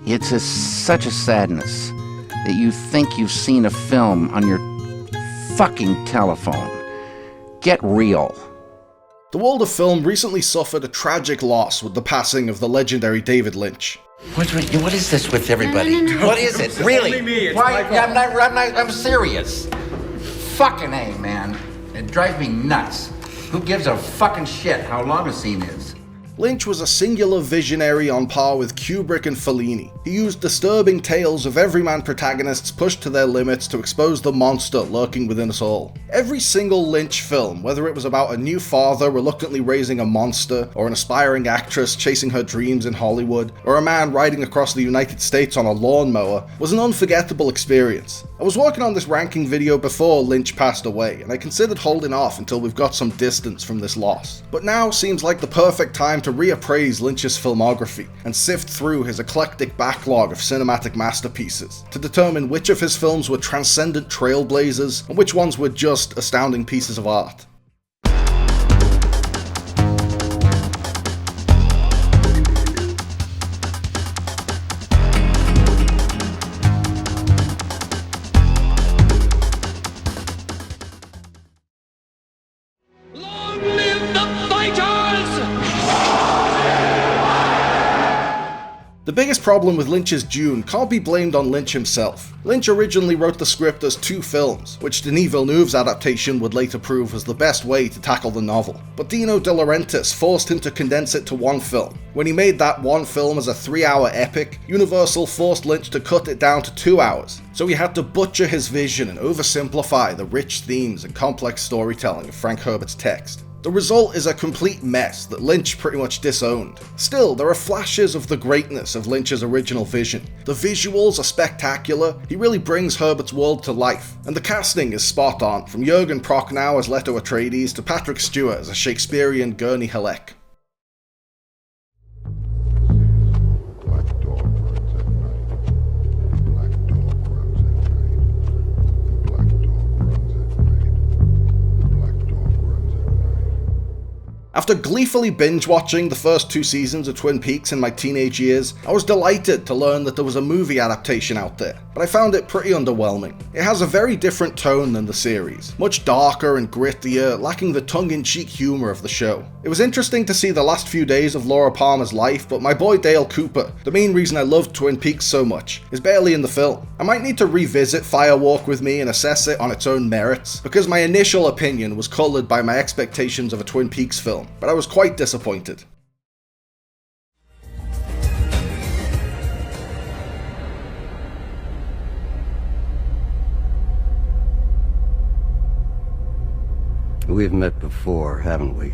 It's such a sadness that you think you've seen a film on your fucking telephone. Get real. The world of film recently suffered a tragic loss with the passing of the legendary David Lynch. What is this with everybody? No. What is it? Really? Only me. It's Why? my fault. I'm serious. Fucking A, man. It drives me nuts. Who gives a fucking shit how long a scene is? Lynch was a singular visionary on par with Kubrick and Fellini. He used disturbing tales of everyman protagonists pushed to their limits to expose the monster lurking within us all. Every single Lynch film, whether it was about a new father reluctantly raising a monster, or an aspiring actress chasing her dreams in Hollywood, or a man riding across the United States on a lawnmower, was an unforgettable experience. I was working on this ranking video before Lynch passed away, and I considered holding off until we've got some distance from this loss. But now seems like the perfect time to reappraise Lynch's filmography and sift through his eclectic backlog of cinematic masterpieces to determine which of his films were transcendent trailblazers and which ones were just astounding pieces of art. Long live the fighters! The biggest problem with Lynch's Dune can't be blamed on Lynch himself. Lynch originally wrote the script as 2 films, which Denis Villeneuve's adaptation would later prove was the best way to tackle the novel. But Dino De Laurentiis forced him to condense it to 1 film. When he made that 1 film as a 3-hour epic, Universal forced Lynch to cut it down to 2 hours. So he had to butcher his vision and oversimplify the rich themes and complex storytelling of Frank Herbert's text. The result is a complete mess that Lynch pretty much disowned. Still, there are flashes of the greatness of Lynch's original vision. The visuals are spectacular, he really brings Herbert's world to life, and the casting is spot on, from Jürgen Prochnow as Leto Atreides to Patrick Stewart as a Shakespearean Gurney Halleck. After gleefully binge-watching the first 2 seasons of Twin Peaks in my teenage years, I was delighted to learn that there was a movie adaptation out there, but I found it pretty underwhelming. It has a very different tone than the series, much darker and grittier, lacking the tongue-in-cheek humour of the show. It was interesting to see the last few days of Laura Palmer's life, but my boy Dale Cooper, the main reason I loved Twin Peaks so much, is barely in the film. I might need to revisit Fire Walk with Me and assess it on its own merits, because my initial opinion was coloured by my expectations of a Twin Peaks film, but I was quite disappointed. We've met before, haven't we?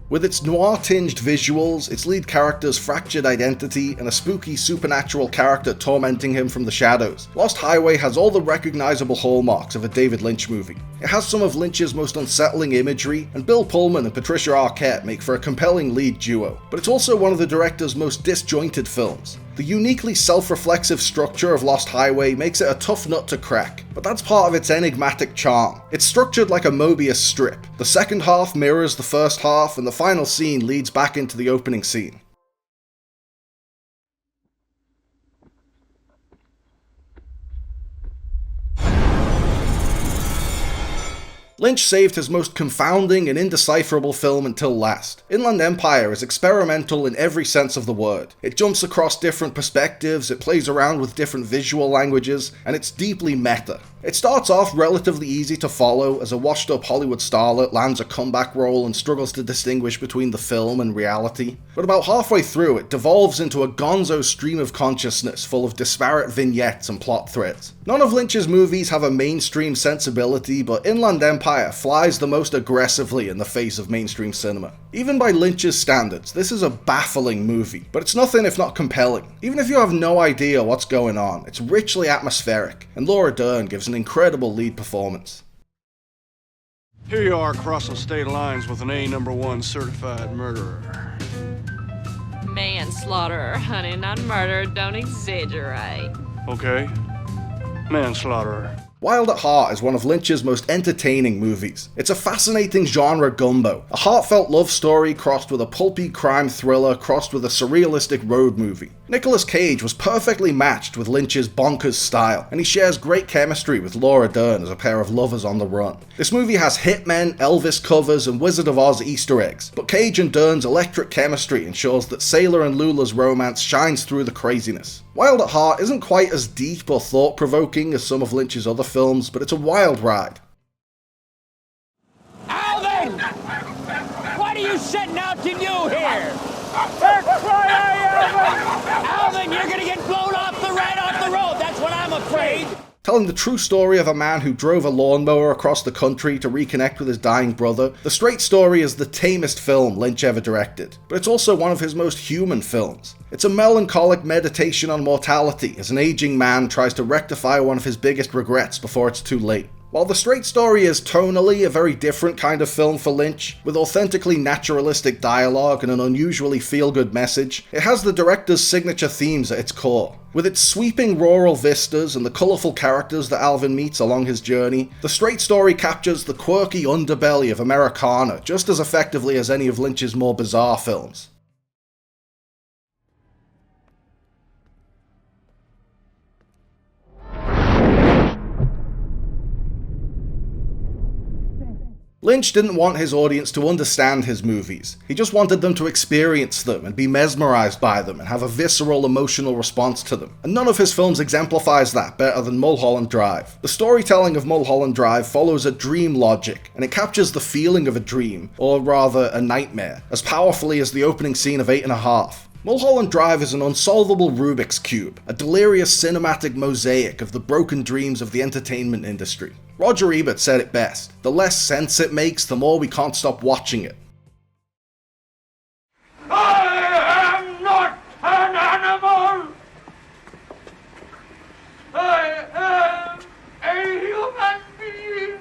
With its noir-tinged visuals, its lead character's fractured identity, and a spooky supernatural character tormenting him from the shadows, Lost Highway has all the recognizable hallmarks of a David Lynch movie. It has some of Lynch's most unsettling imagery, and Bill Pullman and Patricia Arquette make for a compelling lead duo, but it's also one of the director's most disjointed films. The uniquely self-reflexive structure of Lost Highway makes it a tough nut to crack, but that's part of its enigmatic charm. It's structured like a Mobius strip. The second half mirrors the first half, and the final scene leads back into the opening scene. Lynch saved his most confounding and indecipherable film until last. Inland Empire is experimental in every sense of the word. It jumps across different perspectives, it plays around with different visual languages, and it's deeply meta. It starts off relatively easy to follow as a washed-up Hollywood starlet lands a comeback role and struggles to distinguish between the film and reality. But about halfway through, it devolves into a gonzo stream of consciousness full of disparate vignettes and plot threads. None of Lynch's movies have a mainstream sensibility, but Inland Empire flies the most aggressively in the face of mainstream cinema. Even by Lynch's standards, this is a baffling movie, but it's nothing if not compelling. Even if you have no idea what's going on, it's richly atmospheric, and Laura Dern gives an incredible lead performance. Here you are crossing state lines with an A1 certified murderer. Manslaughter, honey, not murder. Don't exaggerate. Okay. Manslaughter. Wild at Heart is one of Lynch's most entertaining movies. It's a fascinating genre gumbo, a heartfelt love story crossed with a pulpy crime thriller crossed with a surrealistic road movie. Nicolas Cage was perfectly matched with Lynch's bonkers style, and he shares great chemistry with Laura Dern as a pair of lovers on the run. This movie has hitmen, Elvis covers, and Wizard of Oz Easter eggs, but Cage and Dern's electric chemistry ensures that Sailor and Lula's romance shines through the craziness. Wild at Heart isn't quite as deep or thought-provoking as some of Lynch's other films, but it's a wild ride. Alvin! What are you setting out to do here? Alvin, you're gonna get blown off the road, that's what I'm afraid! Telling the true story of a man who drove a lawnmower across the country to reconnect with his dying brother, The Straight Story is the tamest film Lynch ever directed, but it's also one of his most human films. It's a melancholic meditation on mortality as an aging man tries to rectify one of his biggest regrets before it's too late. While The Straight Story is tonally a very different kind of film for Lynch, with authentically naturalistic dialogue and an unusually feel-good message, it has the director's signature themes at its core. With its sweeping rural vistas and the colourful characters that Alvin meets along his journey, The Straight Story captures the quirky underbelly of Americana just as effectively as any of Lynch's more bizarre films. Lynch didn't want his audience to understand his movies. He just wanted them to experience them and be mesmerized by them and have a visceral emotional response to them. And none of his films exemplifies that better than Mulholland Drive. The storytelling of Mulholland Drive follows a dream logic, and it captures the feeling of a dream, or rather a nightmare, as powerfully as the opening scene of 8 1/2. Mulholland Drive is an unsolvable Rubik's Cube, a delirious cinematic mosaic of the broken dreams of the entertainment industry. Roger Ebert said it best: the less sense it makes, the more we can't stop watching it. I am not an animal! I am a human being!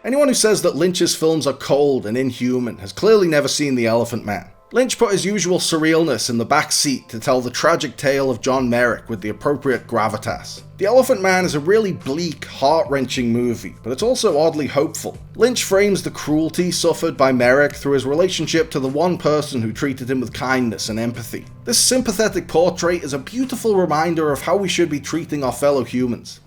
Anyone who says that Lynch's films are cold and inhuman has clearly never seen The Elephant Man. Lynch put his usual surrealness in the back seat to tell the tragic tale of John Merrick with the appropriate gravitas. The Elephant Man is a really bleak, heart-wrenching movie, but it's also oddly hopeful. Lynch frames the cruelty suffered by Merrick through his relationship to the one person who treated him with kindness and empathy. This sympathetic portrait is a beautiful reminder of how we should be treating our fellow humans.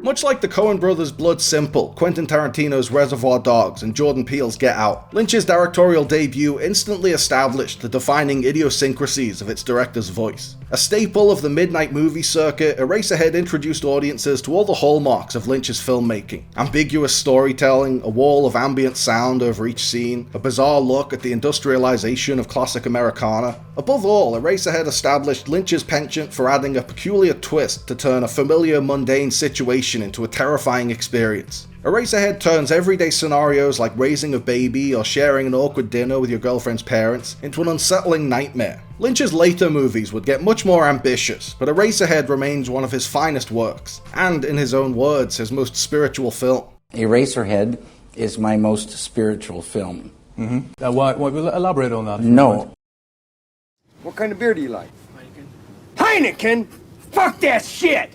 Much like the Coen brothers' Blood Simple, Quentin Tarantino's Reservoir Dogs, and Jordan Peele's Get Out, Lynch's directorial debut instantly established the defining idiosyncrasies of its director's voice. A staple of the midnight movie circuit, Eraserhead introduced audiences to all the hallmarks of Lynch's filmmaking: ambiguous storytelling, a wall of ambient sound over each scene, a bizarre look at the industrialization of classic Americana. Above all, Eraserhead established Lynch's penchant for adding a peculiar twist to turn a familiar, mundane situation into a terrifying experience. Eraserhead turns everyday scenarios like raising a baby or sharing an awkward dinner with your girlfriend's parents into an unsettling nightmare. Lynch's later movies would get much more ambitious, but Eraserhead remains one of his finest works, and in his own words, his most spiritual film. Eraserhead is my most spiritual film. Elaborate on that. No. What kind of beer do you like? Heineken? Fuck that shit!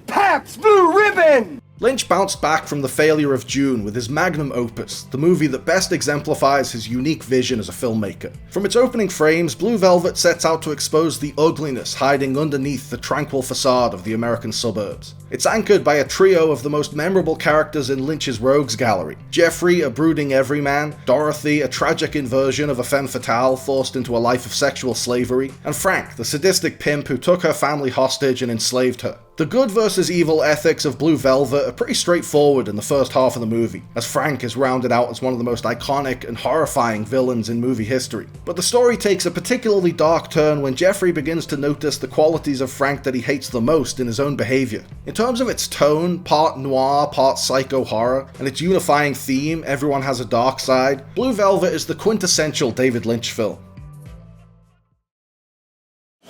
Pabst Blue Ribbon! Lynch bounced back from the failure of Dune with his magnum opus, the movie that best exemplifies his unique vision as a filmmaker. From its opening frames, Blue Velvet sets out to expose the ugliness hiding underneath the tranquil facade of the American suburbs. It's anchored by a trio of the most memorable characters in Lynch's rogues gallery: Jeffrey, a brooding everyman; Dorothy, a tragic inversion of a femme fatale forced into a life of sexual slavery; and Frank, the sadistic pimp who took her family hostage and enslaved her. The good versus evil ethics of Blue Velvet are pretty straightforward in the first half of the movie, as Frank is rounded out as one of the most iconic and horrifying villains in movie history. But the story takes a particularly dark turn when Jeffrey begins to notice the qualities of Frank that he hates the most in his own behavior. In terms of its tone, part noir, part psycho horror, and its unifying theme, everyone has a dark side, Blue Velvet is the quintessential David Lynch film.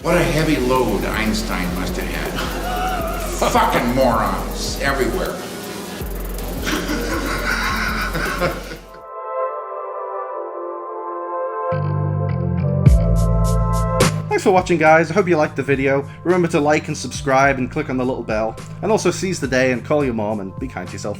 What a heavy load Einstein must have had. Fucking morons everywhere. Thanks for watching, guys. I hope you liked the video. Remember to like and subscribe and click on the little bell. And also seize the day and call your mom and be kind to yourself.